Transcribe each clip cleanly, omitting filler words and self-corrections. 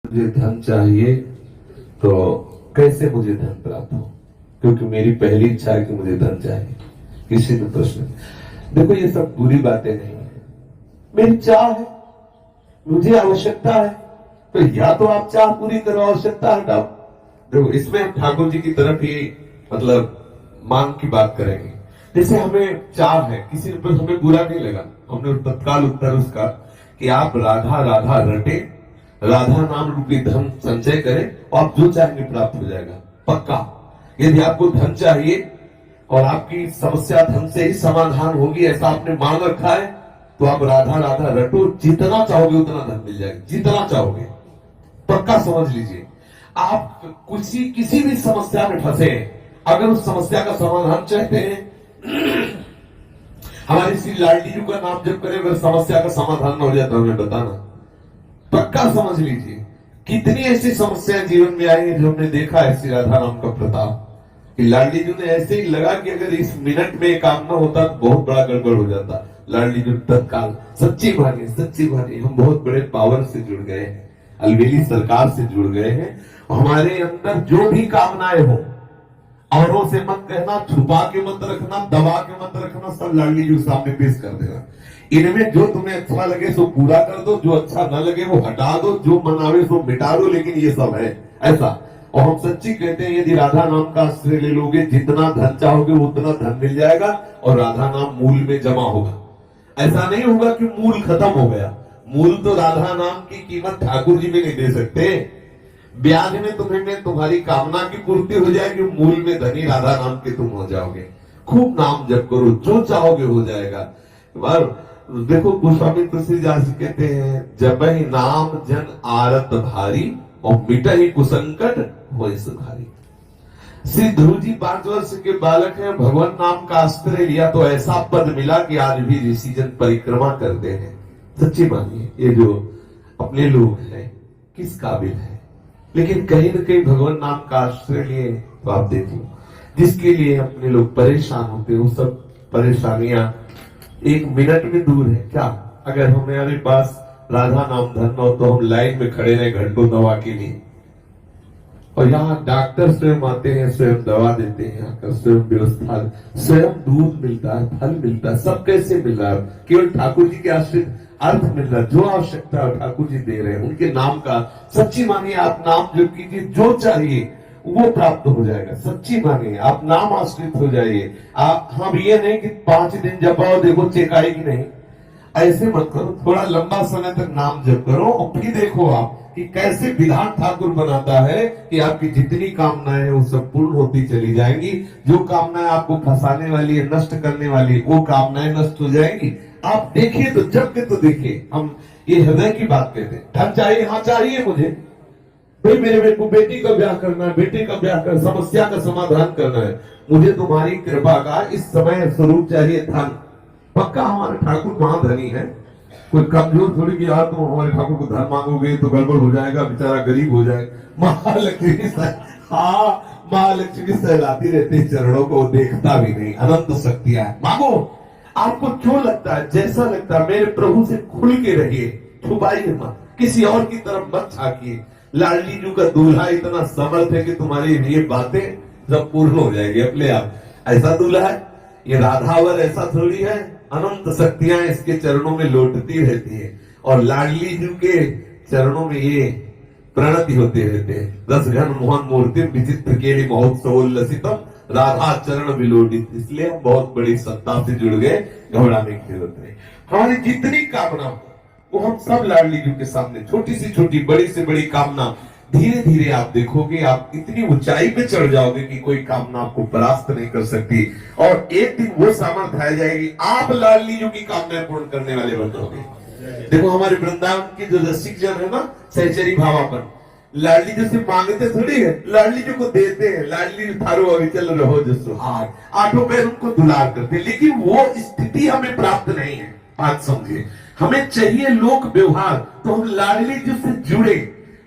मुझे धन चाहिए तो कैसे मुझे धन प्राप्त हो, क्योंकि मेरी पहली इच्छा है कि मुझे धन चाहिए। किसी ने प्रश्न, देखो ये सब बुरी बातें नहीं है, मेरी चाह है, मुझे आवश्यकता है, तो या तो आप चाह पूरी करो, आवश्यकता हटाओ। देखो इसमें हम ठाकुर जी की तरफ ही मतलब मांग की बात करेंगे। जैसे हमें चाह है, किसी पर हमें बुरा नहीं लगा, हमने तत्काल उत्तर उसका कि आप राधा राधा रटे, राधा नाम रूपी धन संचय करें और आप जो चाहेंगे प्राप्त हो जाएगा पक्का। यदि आपको धन चाहिए और आपकी समस्या धन से ही समाधान होगी ऐसा आपने मान रखा है, तो आप राधा राधा रटो, जितना चाहोगे उतना धन मिल जाएगा, जितना चाहोगे पक्का समझ लीजिए। आप किसी भी समस्या में फंसे, अगर उस समस्या का समाधान चाहते हैं, हमारी श्री लाडली जी का नाम जब करें, अगर समस्या का समाधान न हो जाए तो हमें बताना, पक्का समझ लीजिए। कितनी ऐसी समस्याएं जीवन में आई है जो हमने देखा है श्री राधा नाम का प्रताप, कि लाडली जी ने ऐसे ही लगा कि अगर इस मिनट में काम ना होता तो बहुत बड़ा गड़बड़ हो जाता। लाडली जी तत्काल सच्ची मानिए हम बहुत बड़े पावर से जुड़ गए हैं, अलवेली सरकार से जुड़ गए हैं। हमारे अंदर जो भी कामनाएं हो, औरों से मत कहना, छुपा के मत रखना, दबा के मत रखना, सब लाडली जी के सामने पेश कर देना। इनमें जो तुम्हें अच्छा लगे सो पूरा कर दो, जो अच्छा न लगे वो हटा दो, जो मनावे सो मिटा दो, लेकिन ये सब है ऐसा। और हम सच्ची कहते हैं, यदि राधा नाम का आश्रय ले लोगे, जितना धन चाहोगे उतना धन मिल जाएगा और राधा नाम मूल में जमा होगा। ऐसा नहीं होगा कि मूल खत्म हो गया, मूल तो राधा नाम की कीमत ठाकुर जी में नहीं दे सकते। ब्याज में तुम्हारी कामना की पूर्ति हो जाएगी, मूल में धनी राधा नाम के तुम हो जाओगे। खूब नाम जप करो, जो चाहोगे हो जाएगा। देखो गोस्वामी तुलसीदास कहते हैं, जब ही नाम जन आरत भारी और मिटा ही कुसंकट हो सुधारी। श्री ध्रुव जी 5 वर्ष के बालक हैं, भगवान नाम का आश्रय लिया तो ऐसा पद मिला कि आज भी ऋषि जन परिक्रमा करते हैं। सच्ची मानिए, ये जो अपने लोग हैं किस काबिल है, लेकिन कहीं न कहीं भगवान नाम का आश्रय लिए तो आप देखो, जिसके लिए अपने लोग परेशान होते हैं, वो सब परेशानियां एक मिनट में दूर है। क्या अगर हमारे पास राधा नाम धन हो तो हम लाइन में खड़े रहे घंटों दवा के लिए, और यहाँ डॉक्टर स्वयं आते हैं, स्वयं दवा देते हैं, आकर स्वयं व्यवस्था, स्वयं दूध मिलता है, फल मिलता है, सब कैसे मिल रहा है? केवल ठाकुर जी के आश्रित अर्थ मिल रहा है, जो आवश्यकता है ठाकुर जी दे रहे हैं, उनके नाम का। सच्ची मानिए, आप नाम जप कीजिए, जो चाहिए वो प्राप्त हो जाएगा। सच्ची मानिए, आप नाम आश्रित हो जाइए। आप हम ये नहीं कि 5 दिन जपाओ देखो चेक आएगी, नहीं, ऐसे मत करो। थोड़ा लंबा समय तक नाम जप करो और फिर देखो आप कि कैसे विधान ठाकुर बनाता है कि आपकी जितनी कामनाएं हैं वो सब पूर्ण होती चली जाएंगी। जो कामनाएं आपको फंसाने वाली है, नष्ट करने वाली, वो कामनाएं नष्ट हो जाएंगी। आप देखिए तो, जब के तो देखिए। हम ये हृदय की बात कहते हैं, धन चाहिए, हाँ चाहिए मुझे, भाई मेरे को बेटी का ब्याह करना है, बेटे का ब्याह कर, समस्या का समाधान करना है, मुझे तुम्हारी कृपा का इस समय स्वरूप चाहिए धन। पक्का हमारे ठाकुर महाधनी है, कोई कमजोर थोड़ी कि यार तुम हमारे ठाकुर को धन मांगोगे तो गड़बड़ हो जाएगा, बेचारा गरीब हो जाएगा। महालक्ष्मी, हाँ महालक्ष्मी सहलाती रहती चरणों को, देखता भी नहीं, अनंत शक्तियां है। मांगो, आपको क्यों लगता है, जैसा लगता है, मेरे प्रभु से खुल के रहिए, छुपाइए मत, किसी और की तरफ मत झांकिए। लाडली जी का दूल्हा इतना समर्थ है कि तुम्हारी ये बातें जब पूर्ण हो जाएगी अपने आप। ऐसा दूल्हा है ये, राधावर ऐसा थोड़ी है, अनंत शक्तियां इसके चरणों में लौटती रहती है, और लाडली जी के चरणों में ये प्रणति होते रहते हैं। 10 घन मोहन मूर्ति विचित्र के लिए महोत्सवोल्लसितम राधा चरण विलोडित। इसलिए हम बहुत बड़ी सत्ता से जुड़ गए, घबराने की जरूरत नहीं। हमारी जितनी कामना वो हम सब लाडली जी के सामने, छोटी से छोटी, बड़ी से बड़ी कामना, धीरे धीरे आप देखोगे आप इतनी ऊंचाई पे चढ़ जाओगे कि कोई कामना आपको परास्त नहीं कर सकती। और एक दिन वो सामर्थ्य आ जाएगी, आप लाडली जी की कामनाएं पूर्ण करने वाले बन जाओगे। देखो हमारे वृंदावन के जो रसिक जन है ना, सहचरी भावापन, लाडली जी से मांगते थोड़ी है, लाडली जी को देते हैं। लाडली जी थारो अविचल रहो जो सुहाग, आठों पैर उनको दुलार करते, लेकिन वो स्थिति हमें प्राप्त नहीं है। बात समझिए, हमें चाहिए लोक व्यवहार, तो हम लाडली जी से जुड़े,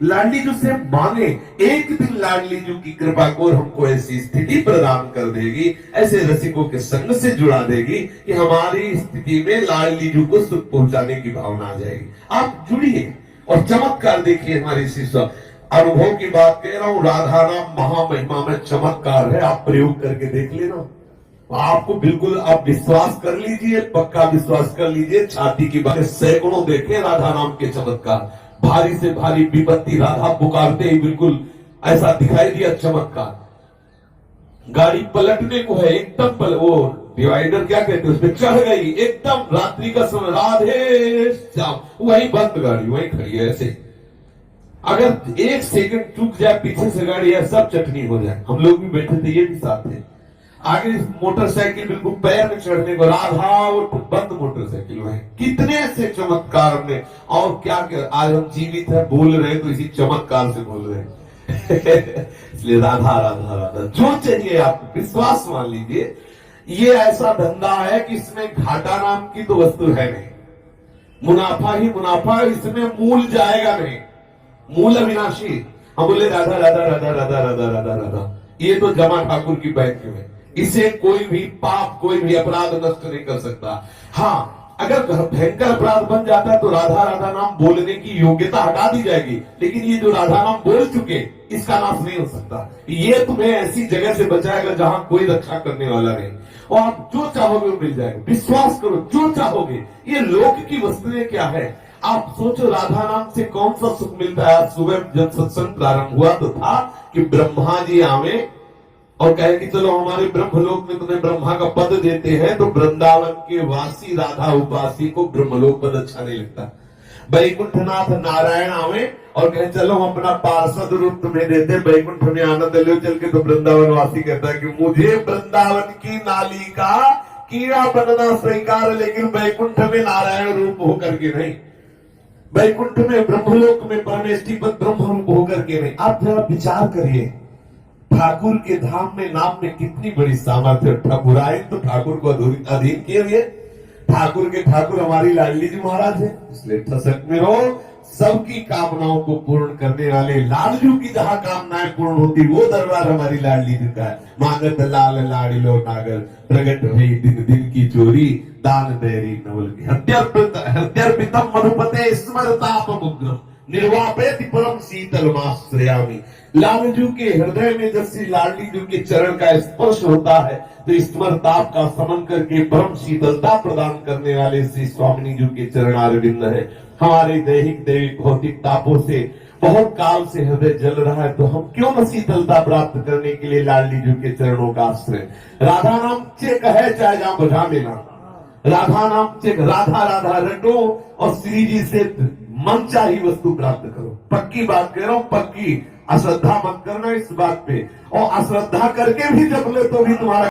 लाडली जी से मांगे। एक दिन लाडली जी की कृपा को हमको ऐसी स्थिति प्रदान कर देगी, ऐसे रसिकों के संग से जुड़ा देगी कि हमारी स्थिति में लाडली जी को सुख पहुंचाने की भावना आ जाएगी। आप जुड़िए, और चमत्कार देखिए हमारे शिष्य, अनुभव की बात कह रहा हूं, राधा नाम महामहिमा में चमत्कार है। आप प्रयोग करके देख लेना, आपको बिल्कुल, आप विश्वास कर लीजिए, पक्का विश्वास कर लीजिए, छाती की बात, सैकड़ों देखे राधा नाम के चमत्कार। भारी से भारी विपत्ति राधा पुकारते ही बिल्कुल ऐसा दिखाई दिया चमत्कार। गाड़ी पलटने को है, एकदम वो डिवाइडर क्या कहते हैं, उस पर चढ़ गई, एकदम रात्रि का समय, राधे श्याम, वही बंद गाड़ी, वही खड़ी है ऐसे। अगर एक सेकंड चूक जाए पीछे से गाड़ी है, सब चटनी हो जाए। हम लोग भी बैठे थे, ये भी साथ थे। आगे मोटरसाइकिल बिल्कुल पैर में चढ़ने को, राधा बंद मोटरसाइकिल में। कितने ऐसे चमत्कार हमने, और क्या क्या आज हम जीवित है, बोल रहे तो इसी चमत्कार से बोल रहे हैं। इसलिए राधा राधा राधा जो चाहिए आप विश्वास मान लीजिए। ये ऐसा धंधा है कि इसमें घाटा नाम की तो वस्तु है नहीं, मुनाफा ही मुनाफा, इसमें मूल जाएगा नहीं, मूल अविनाशी। हम बोले राधा राधा राधा राधा राधा राधा राधा, ये तो जमा ठाकुर की बैंक में, इसे कोई भी पाप, कोई भी अपराध नष्ट नहीं कर सकता। हाँ, अगर भयंकर अपराध बन जाता है तो राधा राधा नाम बोलने की योग्यता हटा दी जाएगी, लेकिन ये जो राधा नाम बोल चुके, इसका नाश नहीं हो सकता। ये तुम्हें ऐसी जगह से बचाएगा जहां कोई रक्षा करने वाला नहीं, और आप जो चाहोगे वो मिल जाएगा। विश्वास करो, जो चाहोगे। ये लोक की वस्तुएं क्या है, आप सोचो, राधा नाम से कौन सा सुख मिलता है। आज सुबह जब सत्संग प्रारंभ हुआ तो था कि ब्रह्मा जी आवे और कहे कि चलो हमारे ब्रह्मलोक में तुम्हें ब्रह्मा का पद देते हैं, तो वृंदावन के वासी राधा उपासी को ब्रह्मलोक पद अच्छा नहीं लगता। वैकुंठनाथ नारायण आवे और कहे चलो हम अपना पार्षद रूप तुम्हें देते, वैकुंठ में आनंद ले चल के, तो वृंदावन वासी कहता है कि मुझे वृंदावन की नाली का कीड़ा बनना स्वीकार, लेकिन वैकुंठ में नारायण रूप होकर के नहीं, वैकुंठ में ब्रह्मलोक में परमेष्टि पद ब्रह्म रूप होकर के नहीं। आप जरा विचार करिए, ठाकुर के धाम में नाम में कितनी बड़ी सामर्थ्य। ठाकुरायन तो ठाकुर को अधीन किए हुए, ठाकुर के ठाकुर हमारी लाडली जी महाराज है। इसलिए ठसक में रहो, सबकी कामनाओं को पूर्ण करने वाले लाडलू की जहां कामनाएं पूर्ण होती, वो दरबार हमारी लाडली जी का है। मांगत लाल लाडिलो नागर, प्रगट हुई दिन दिन की चोरी, दान देरी नवल की हत्यार्पितम मधुपते स्मरतापमुग्रम, निर्वापेति परम शीतल माश्रयामि। लालजू के हृदय में जब श्री लाडली जू के चरण का स्पर्श होता है तो स्मरताप का समन करके परम शीतलता प्रदान करने वाले श्री स्वामिनी जू के चरण अरविंद है। हमारे दैहिक दैविक भौतिक तापों से बहुत काल से हृदय जल रहा है, तो हम क्यों न शीतलता प्राप्त करने के लिए लाडली जू के चरणों का आश्रय। राधा नाम चेक है, चाहे जहां बजा लेना, राधा नाम चेक, राधा राधा रटो और श्री जी से मन चाही वस्तु प्राप्त करो। पक्की बात कह रहा हूं, पक्की, अश्रद्धा मत करना इस बात पे, और अश्रद्धा करके भी जप ले तो भी तुम्हारा